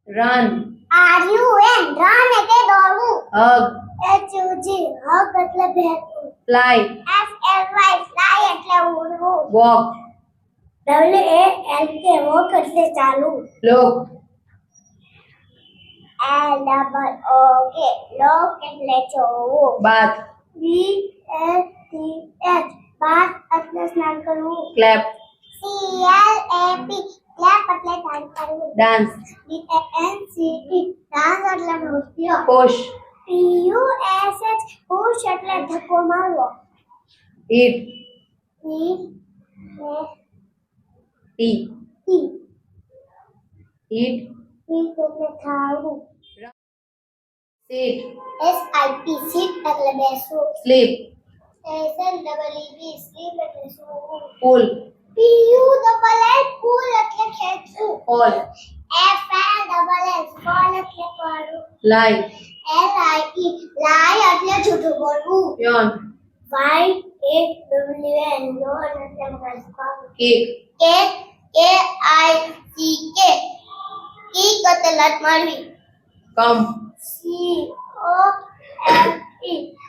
run, RUN run એટલે દોડવું. hug, HUG હગ એટલે ભેટવું. fly, FLY ફ્લાય એટલે ઉડવું. walk, WALK વોક એટલે ચાલવું. look, LOOK લોક એટલે જોવું. bath, BATH બાથ એટલે સ્નાન કરવું. clap, CLAP ક્લેપ એટલે ડાન્સ કરવું. dance, DANCE ડાન્સ એટલે નૃત્ય. push, PUSH પુશ એટલે ધક્કો મારવો. eat, EAT eat, eat, એટલે ખાવું. sit, SIT સીટ એટલે બેસવું. sleep, SLEEP સ્લીપ એટલે સૂવું. pull, PULL પુલ એટલે ખેંચવું. fall, FLLL ફોલ એટલે પડવું. lie, LIE લાય એટલે જૂઠું બોલવું. yawn, YAWN યોન એટલે મસ્કાવું. kick, KICK કીક એટલે લત મારવી. come, COME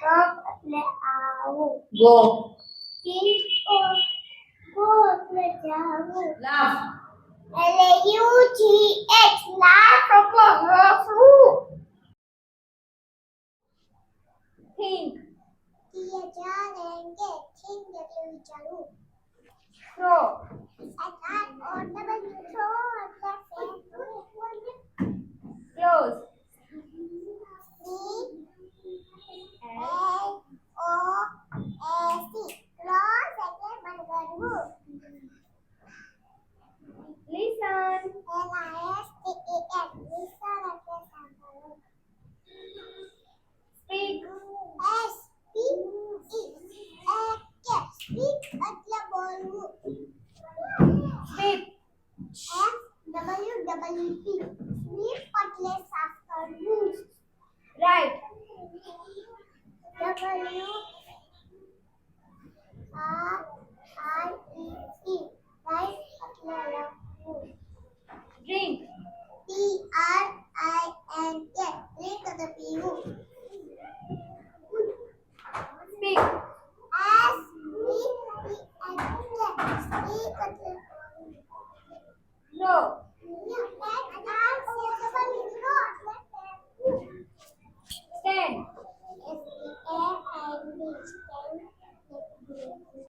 કમ એટલે આવું. go, ગો એટલે જાવું. laugh, LUGH લાખ એટલે હસવું. think, વિચારેંગે think એટલે વિચારવું. throw, SROW throw એટલે ફેંકવું. close, CLOSE એટલે બંધ કરવું. listen, LISTEN listen એટલે સાંભળવું. speak, SPEAK speak એટલે બોલવું. sleep, SWWP સ્લીપ એટલે સાફ કરવું. write, WRITE રાઈટ એટલે લખવું. drink, TRINK ડ્રિંક એટલે પીવું. speak, SPEAK સ્પીક એટલે no,